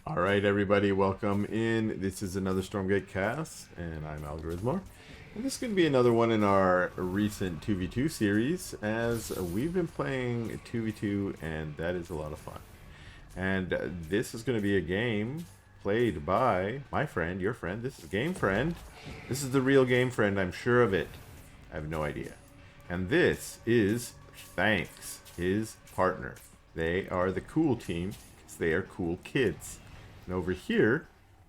All right, everybody, welcome in. This is another Stormgate cast, and I'm Algorithmor. And this is going to be another one in our recent 2v2 series, as we've been playing 2v2, and that is a lot of fun. And this is going to be a game played by my friend, your friend. This is Game Friend. This is the real Game Friend, I'm sure of it. I have no idea. And this is Thanks, his partner. They are the cool team, because they are cool kids. And over here,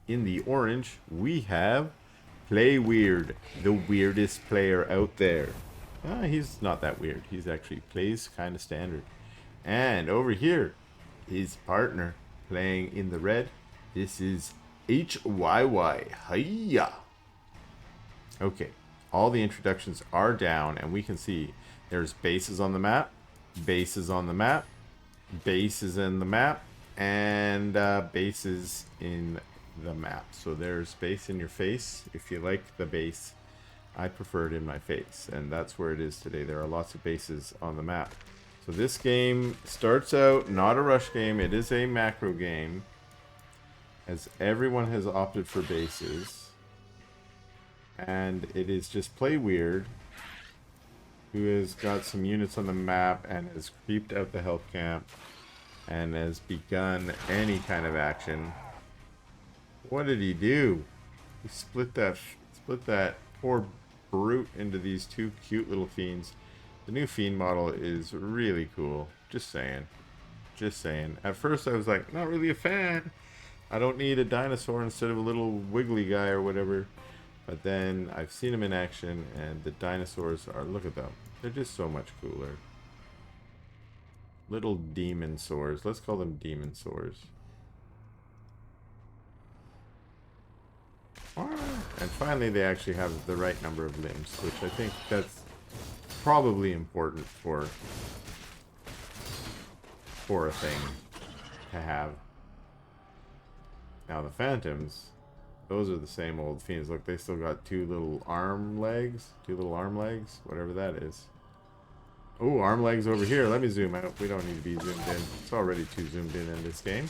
in the orange, we have hyyWierd, the weirdest player out there. He's not that weird. He's actually plays kind of standard. And over here, his partner playing in the red. This is hyyWierd. Hiya. Okay, all the introductions are down, and we can see there's bases on the map, bases on the map, bases in the map, and bases in the map. So there's base in your face if you like the base. I prefer it in my face, and that's where it is today. There are lots of bases on the map. So this game starts out not a rush game, it is a macro game, as everyone has opted for bases. And it is just hyyWierd, who has got some units on the map and has creeped out the health camp and has begun any kind of action. What did he do? He split that poor brute into these two cute little fiends. The new fiend model is really cool. Just saying. Just saying. At first I was like, not really a fan. I don't need a dinosaur instead of a little wiggly guy or whatever. But then I've seen them in action, and the dinosaurs are, look at them. They're just so much cooler. Little demon sores. Let's call them demon sores. And finally, they actually have the right number of limbs, which I think that's probably important for a thing to have. Now the phantoms, those are the same old fiends. Look, they still got two little arm legs, whatever that is. Oh, arm legs over here. Let me zoom out. We don't need to be zoomed in. It's already too zoomed in this game.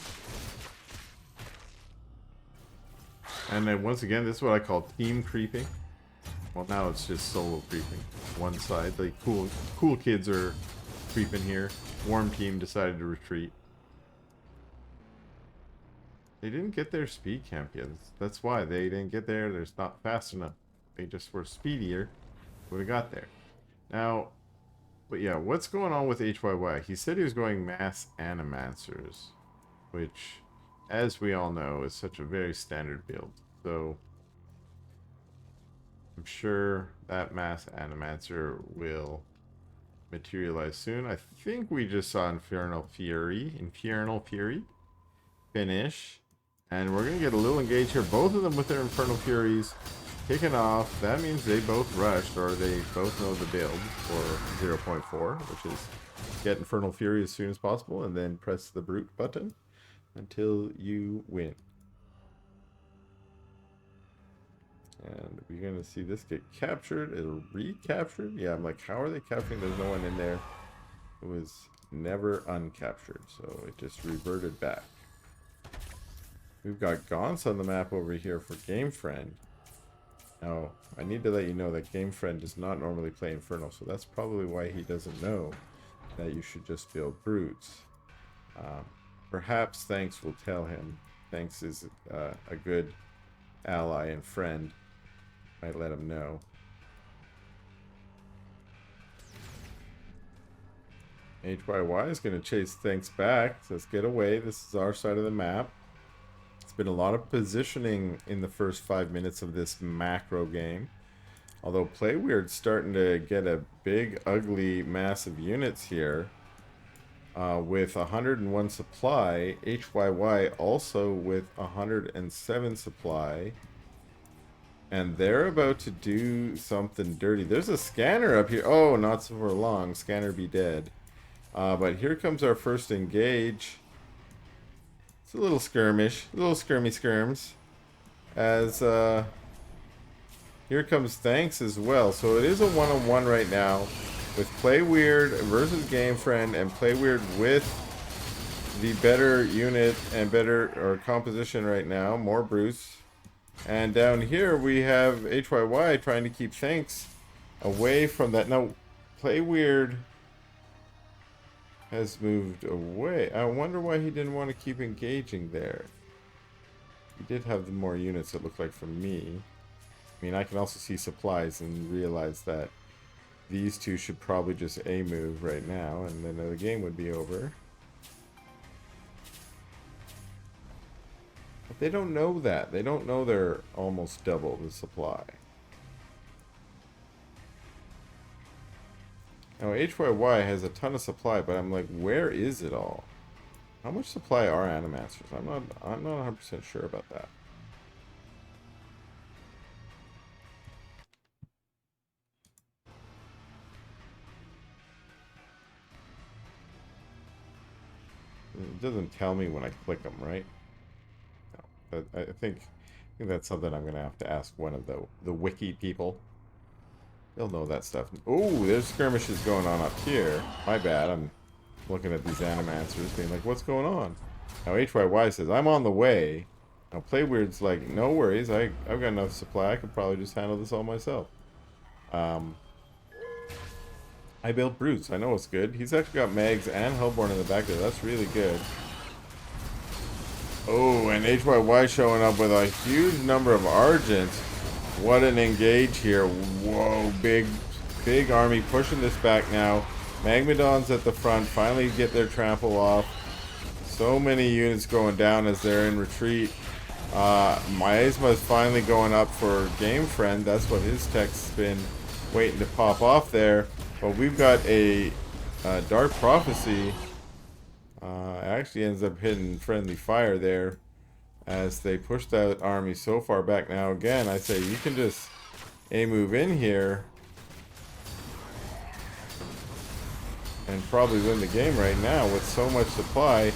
And then once again, this is what I call team creeping. Well, now it's just solo creeping. One side, like cool kids are creeping here. Warm team decided to retreat. They didn't get their speed camp yet. That's why they didn't get there. They're not fast enough. They just were speedier. Would have got there. Now, but yeah, what's going on with hyyWierd? He said he was going mass animancers, which, as we all know, is such a very standard build. So I'm sure that mass animancer will materialize soon. I think we just saw Infernal Fury finish. And we're going to get a little engaged here. Both of them with their Infernal Furies kicking off. That means they both rushed, or they both know the build for 0.4, which is get Infernal Fury as soon as possible and then press the Brute button until you win. And we're going to see this get captured. It'll recaptured. Yeah, I'm like, how are they capturing? There's no one in there. It was never uncaptured, so it just reverted back. We've got Gaunts on the map over here for Game Friend. Now, I need to let you know that Game Friend does not normally play Infernal, so that's probably why he doesn't know that you should just build Brutes. Perhaps Thanks will tell him. Thanks is a good ally and friend. Might let him know. hyyWierd is going to chase Thanks back. Says, get away. This is our side of the map. It's been a lot of positioning in the first 5 minutes of this macro game. Although hyyWierd's starting to get a big, ugly mass of units here. With 101 supply. hyyWierd also with 107 supply. And they're about to do something dirty. There's a scanner up here. Oh, not so for long. Scanner be dead. But here comes our first engage. It's a little skirmish, a little skirms, as here comes Thanks as well. So it is a one-on-one right now with hyyWierd versus Game Friend, and hyyWierd with the better unit and better or composition right now. More Bruce. And down here we have hyyWierd trying to keep Thanks away from that. Now, hyyWierd has moved away. I wonder why he didn't want to keep engaging there. He did have the more units, it looked like, from me. I mean, I can also see supplies and realize that these two should probably just A-move right now, and then the game would be over. But they don't know that. They don't know they're almost double the supply. Now, hyyY has a ton of supply, but I'm like, where is it all? How much supply are Animasters? I'm not 100% sure about that. It doesn't tell me when I click them, right? No, but I think that's something I'm gonna have to ask one of the wiki people. They'll know that stuff. Oh, there's skirmishes going on up here. My bad. I'm looking at these Animancers, being like, "What's going on?" Now hyyY says, "I'm on the way." Now hyyWierd's like, "No worries. I've got enough supply. I could probably just handle this all myself." I built Bruce. I know it's good. He's actually got Megs and Hellborn in the back there. That's really good. Oh, and hyyY showing up with a huge number of Argents. What an engage here. Whoa, big army pushing this back now. Magmadons at the front finally get their trample off. So many units going down as they're in retreat. Miasma is finally going up for ThanksFriend. That's what his tech's been waiting to pop off there. But we've got a Dark Prophecy. Actually ends up hitting friendly fire there as they push that army so far back. Now again, I say you can just move in here and probably win the game right now with so much supply.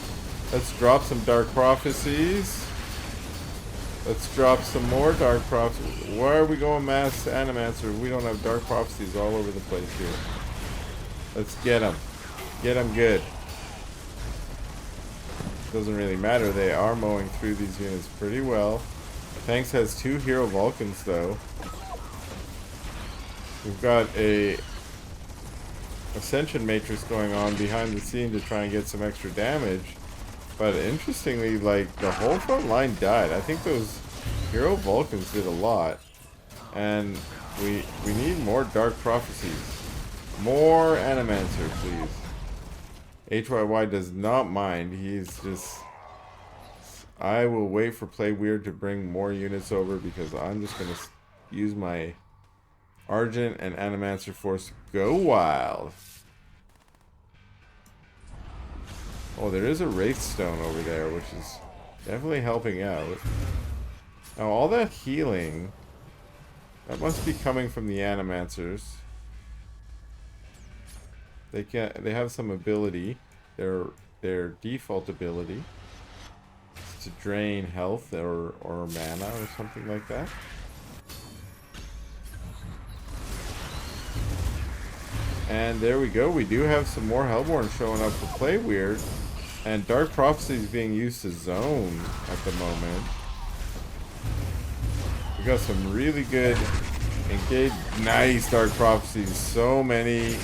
Let's drop some Dark Prophecies. Let's drop some more Dark Prophecies. Why are we going mass Animancer? We don't have Dark Prophecies all over the place here. Let's get them. Get them good. Doesn't really matter. They are mowing through these units pretty well. Thanks has 2 Hero Vulcans though. We've got a Ascension Matrix going on behind the scene to try and get some extra damage. But interestingly, like, the whole front line died. I think those Hero Vulcans did a lot. And we need more Dark Prophecies. More Animancer, please. hyyY does not mind. He's just... I will wait for hyyWierd to bring more units over because I'm just going to use my Argent and Animancer force to go wild. Oh, there is a Wraithstone over there, which is definitely helping out. Now, all that healing, that must be coming from the Animancers. They have some ability. Their default ability is to drain health or mana or something like that. And there we go. We do have some more Hellborn showing up for hyyWierd. And Dark Prophecy is being used to zone at the moment. We got some really good engaged. Nice Dark Prophecies. So many.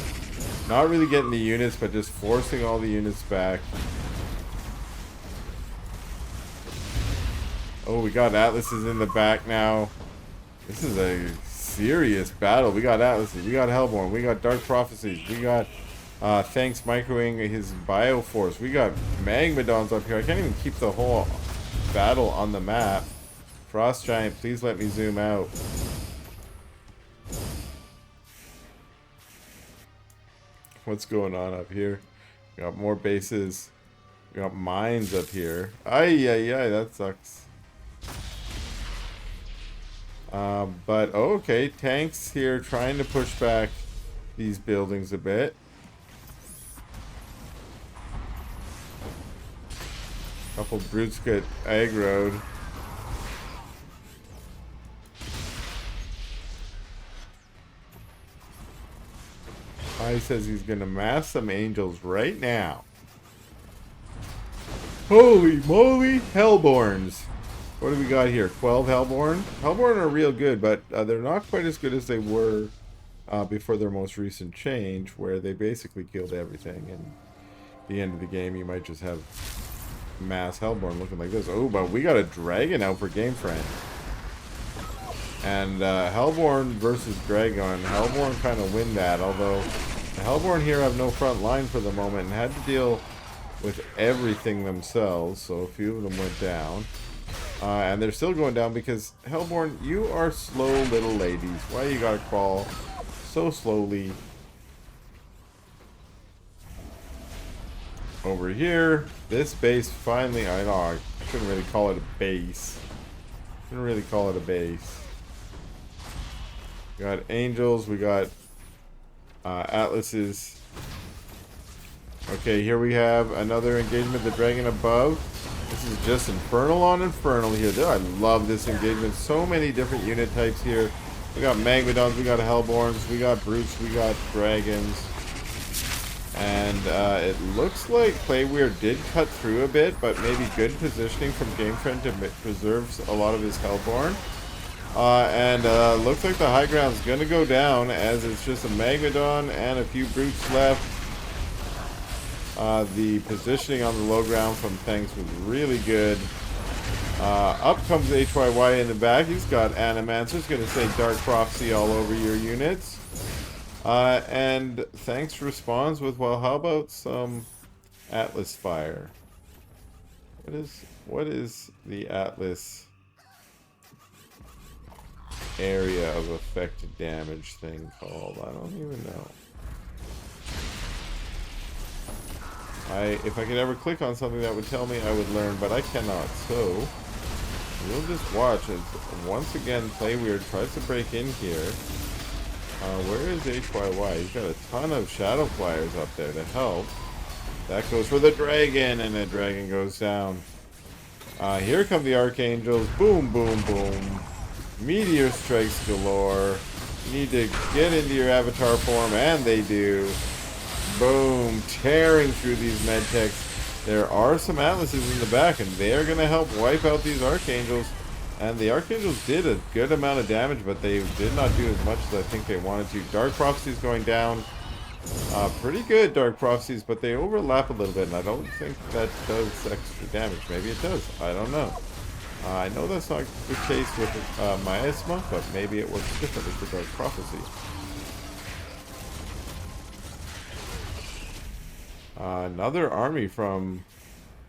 Not really getting the units, but just forcing all the units back. Oh, we got Atlases in the back now. This is a serious battle. We got Atlases, we got Hellborn, we got Dark Prophecies, we got Thanks microing his Bioforce. We got Magmadons up here. I can't even keep the whole battle on the map. Frost Giant, please let me zoom out. What's going on up here? We got more bases. We got mines up here. Ay, that sucks. But okay, tanks here trying to push back these buildings a bit. Couple brutes get aggroed. He says he's gonna mass some angels right now. Holy moly, Hellborns. What do we got here? 12 Hellborn. Hellborn are real good, but they're not quite as good as they were before their most recent change, where they basically killed everything. And at the end of the game, you might just have mass Hellborn looking like this. Oh, but we got a dragon out for ThanksFriend. And Hellborn versus Dragon. Hellborn kind of win that, although the Hellborn here have no front line for the moment and had to deal with everything themselves, so a few of them went down. And they're still going down because, Hellborn, you are slow little ladies. Why you gotta crawl so slowly? Over here, this base finally, I know, I shouldn't really call it a base. Shouldn't really call it a base. We got angels, we got atlases. Okay, here we have another engagement, the dragon above. This is just Infernal on Infernal here. I love this engagement. So many different unit types here. We got Magmadons, we got Hellborns, we got Brutes, we got Dragons. And it looks like hyyWierd did cut through a bit, but maybe good positioning from ThanksFriend to preserve a lot of his Hellborn. Looks like the high ground's gonna go down as it's just a Magmadon and a few Brutes left. The positioning on the low ground from Thanks was really good. Up comes hyyWierd in the back. He's got Animancers, gonna say Dark Prophecy all over your units. And Thanks responds with, well, how about some Atlas Fire? What is the Atlas area of affected damage thing called? I don't even know. If I could ever click on something that would tell me, I would learn, but I cannot. So we'll just watch as once again hyyWierd tries to break in here. Where is hyyWierd? He's got a ton of Shadow Flyers up there to help. That goes for the dragon, and the dragon goes down. Here come the Archangels. Boom, boom, boom. Meteor strikes galore. You need to get into your avatar form, and they do. Boom. Tearing through these medtechs. There are some Atlases in the back, and they're going to help wipe out these Archangels. And the Archangels did a good amount of damage, but they did not do as much as I think they wanted to. Dark Prophecies going down. Pretty good Dark Prophecies, but they overlap a little bit, and I don't think that does extra damage. Maybe it does. I don't know. I know that's not the case with Miasma, but maybe it works differently for Dark Prophecy. Another army from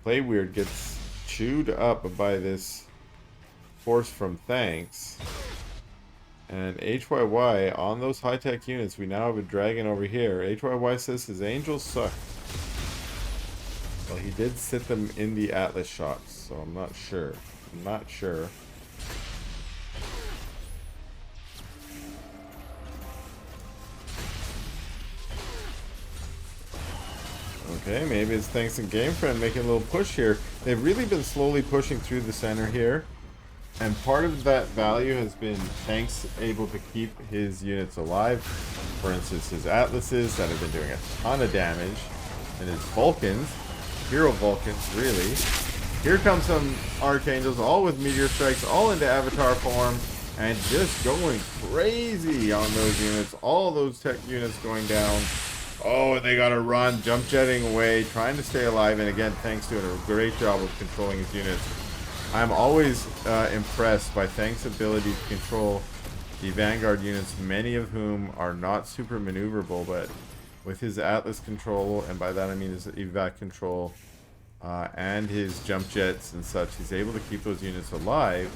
hyyWierd gets chewed up by this force from Thanks. And hyyWierd, on those high-tech units, we now have a dragon over here. hyyWierd says his angels suck. Well, he did sit them in the Atlas shots, so I'm not sure. I'm not sure. Okay, maybe it's Thanks and ThanksFriend making a little push here. They've really been slowly pushing through the center here. And part of that value has been Thanks able to keep his units alive. For instance, his Atlases that have been doing a ton of damage. And his Vulcans, hero Vulcans, really. Here comes some Archangels, all with Meteor Strikes, all into Avatar form. And just going crazy on those units. All those tech units going down. Oh, and they gotta run, jump jetting away, trying to stay alive. And again, Thanks doing a great job of controlling his units. I'm always impressed by Thanks' ability to control the Vanguard units, many of whom are not super maneuverable, but with his Atlas control, and by that I mean his evac control, and his jump jets and such, he's able to keep those units alive.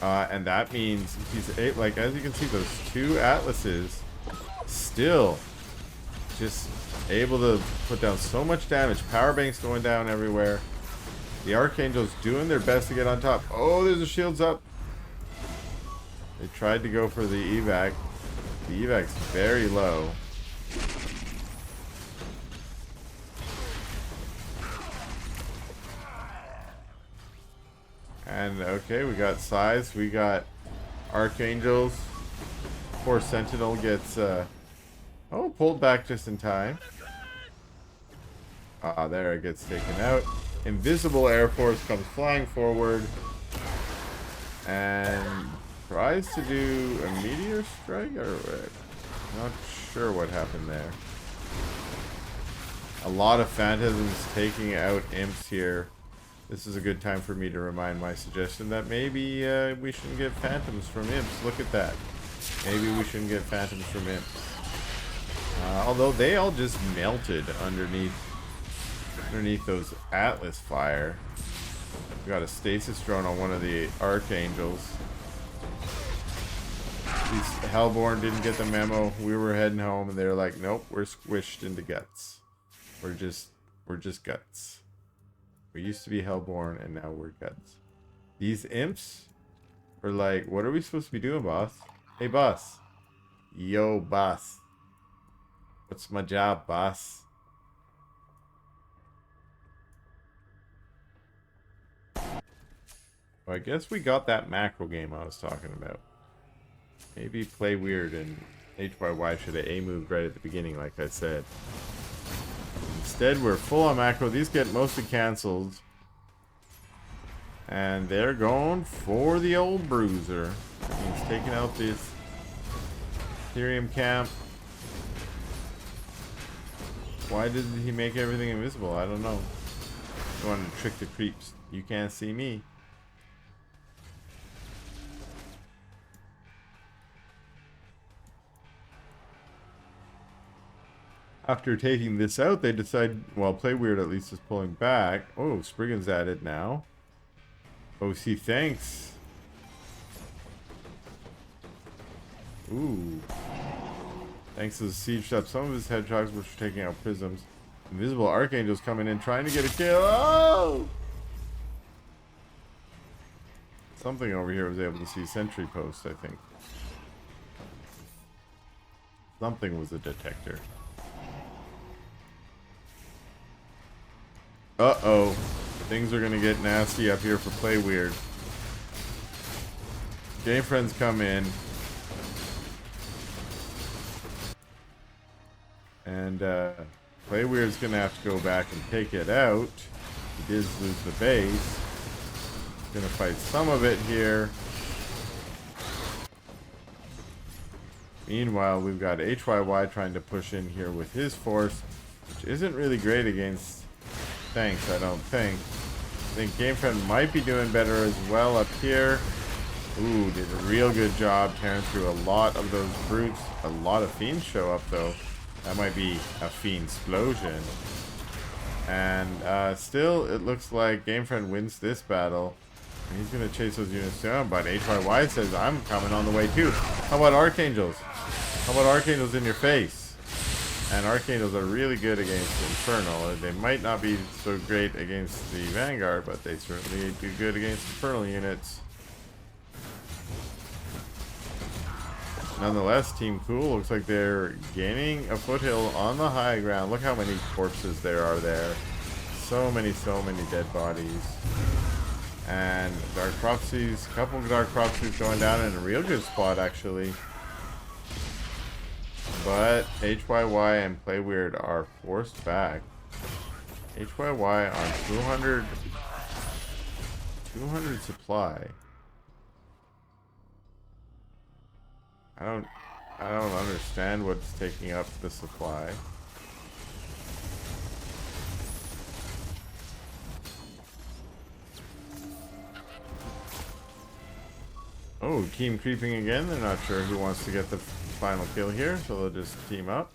And that means he's like, as you can see, those two Atlases still just able to put down so much damage. Power banks going down everywhere. The Archangels doing their best to get on top. Oh, there's the shields up. They tried to go for the evac. The evac's very low. And okay, we got size. We got Archangels. Poor Sentinel gets pulled back just in time. There it gets taken out. invisible Air Force comes flying forward and tries to do a meteor strike, or not sure what happened there. A lot of phantasms taking out imps here. This is a good time for me to remind my suggestion that maybe we shouldn't get phantoms from imps. Look at that. Maybe we shouldn't get phantoms from imps. Although they all just melted underneath those Atlas fire. We got a stasis drone on one of the Archangels. These Hellborn didn't get the memo. We were heading home and they were like, nope, we're squished into guts. We're just guts. We used to be Hellborn and now we're guts. These imps are like, what are we supposed to be doing, boss? Hey, boss. Yo, boss. What's my job, boss? Well, I guess we got that macro game I was talking about. Maybe play weird and hyyWierd should have A-moved right at the beginning, like I said. Instead, we're full on macro. These get mostly cancelled. And they're going for the old bruiser. He's taking out this Ethereum camp. Why did he make everything invisible? I don't know. He wanted to trick the creeps. You can't see me. After taking this out, they decide, well, play weird at least is pulling back. Oh, Spriggan's at it now. OC, thanks. Ooh. Thanks has sieged up some of his hedgehogs, which are taking out prisms. Invisible Archangels coming in, trying to get a kill. Oh! Something over here was able to see sentry post, I think. Something was a detector. Uh-oh. Things are gonna get nasty up here for Play Weird. Game Friends come in. And Play Weird's gonna have to go back and take it out. He did lose the base. Gonna fight some of it here. Meanwhile, we've got hyyWierd trying to push in here with his force, which isn't really great against Thanks, I don't think. I think GameFriend might be doing better as well up here. Ooh, did a real good job tearing through a lot of those brutes. A lot of fiends show up though. That might be a fiend explosion. And still, it looks like GameFriend wins this battle. And he's going to chase those units down, but hyyWierd says, I'm coming on the way too. How about Archangels? How about Archangels in your face? And Archangels are really good against Infernal. They might not be so great against the Vanguard, but they certainly do good against Infernal units. Nonetheless, Team Cool looks like they're gaining a foothill on the high ground. Look how many corpses there are there. So many dead bodies. And Dark Prophecies, a couple of Dark Prophecies going down in a real good spot actually. But hyyWierd and Play Weird are forced back. hyyWierd on 200 supply. I don't understand what's taking up the supply. Oh, team creeping again. They're not sure who wants to get the final kill here, so they'll just team up.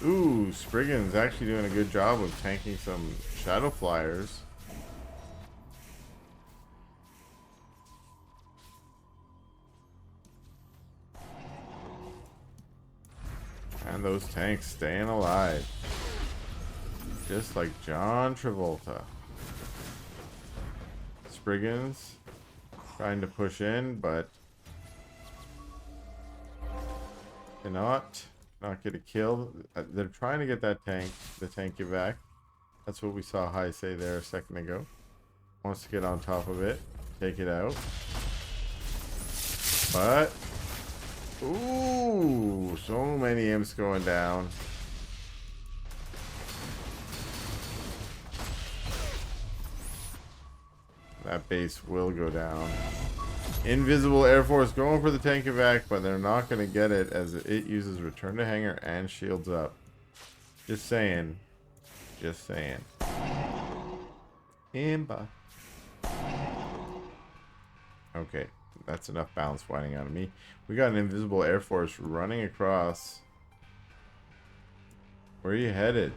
Ooh, Spriggan's actually doing a good job of tanking some Shadow Flyers. And those tanks staying alive. Just like John Travolta. Spriggan's trying to push in, but cannot get a kill. They're trying to get that tank, the tank evac. That's what we saw High say there a second ago. Wants to get on top of it, take it out. But ooh, so many imps going down. That base will go down. Invisible Air Force going for the tank evac, but they're not going to get it as it uses return to hangar and shields up. Just saying. Just saying. Imba. Okay, that's enough balance fighting out of me. We got an invisible Air Force running across. Where are you headed?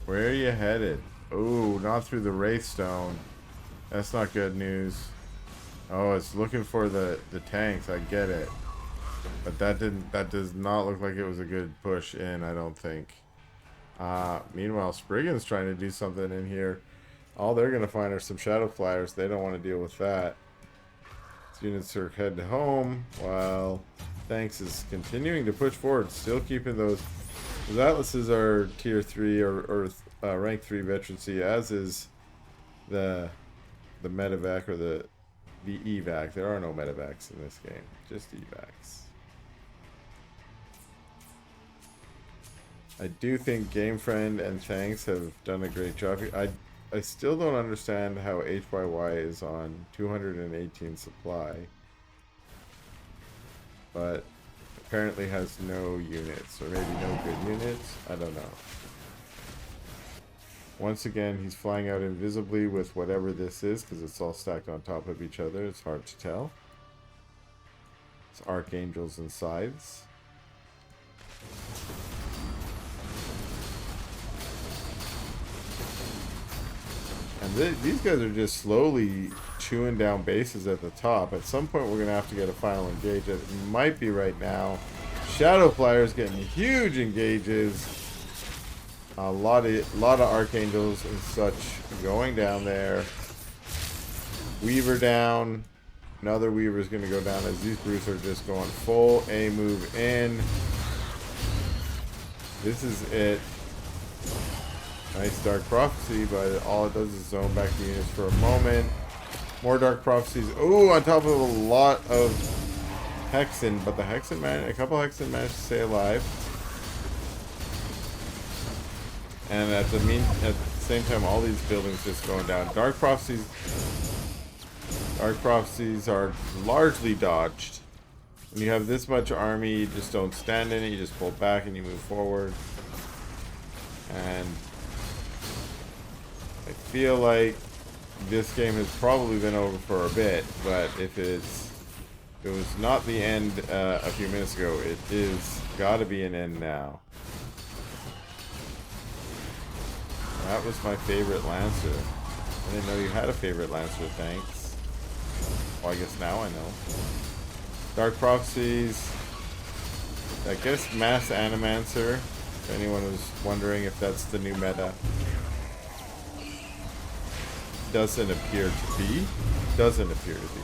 Where are you headed? Oh, not through the Wraithstone. That's not good news. Oh, it's looking for the tanks. I get it. But that does not look like it was a good push in, I don't think. Meanwhile, Spriggan's trying to do something in here. All they're going to find are some Shadow Flyers. They don't want to deal with that. These units are heading home while Thanks is continuing to push forward, still keeping those Atlases are tier 3 or rank 3 veterancy, as is the medevac or the evac. There are no medevacs in this game, just evacs. I do think ThanksFriend and Thanks have done a great job here. I still don't understand how hyyWierd is on 218 supply, but apparently has no units, or maybe no good units. I don't know. Once again, he's flying out invisibly with whatever this is, because it's all stacked on top of each other. It's hard to tell. It's Archangels and Scythes. And these guys are just slowly chewing down bases at the top. At some point, we're going to have to get a final engage. It might be right now. Shadow Flyers getting huge engages. A lot of Archangels and such going down there. Weaver down. Another Weaver is going to go down as these brutes are just going full A move in. This is it. Nice Dark Prophecy, but all it does is zone back the units for a moment. More Dark Prophecies. Oh, on top of a lot of Hexen, but the Hexen a couple Hexen managed to stay alive. And at the same time, all these buildings just going down. Dark Prophecies are largely dodged. When you have this much army, you just don't stand in it. You just pull back and you move forward. And I feel like this game has probably been over for a bit, but if it was not the end a few minutes ago, it is got to be an end now. That was my favorite Lancer. I didn't know you had a favorite Lancer, thanks. Well, I guess now I know. Dark Prophecies. I guess Mass Animancer, if anyone was wondering if that's the new meta. Doesn't appear to be. Doesn't appear to be.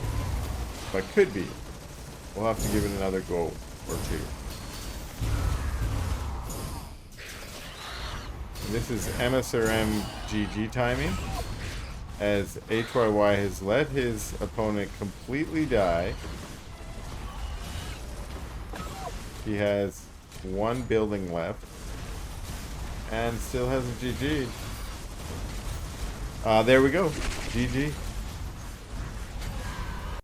But could be. We'll have to give it another go or two. And this is MSRM GG timing, as hyyWierd has let his opponent completely die. He has one building left and still hasn't GG'd. There we go. GG.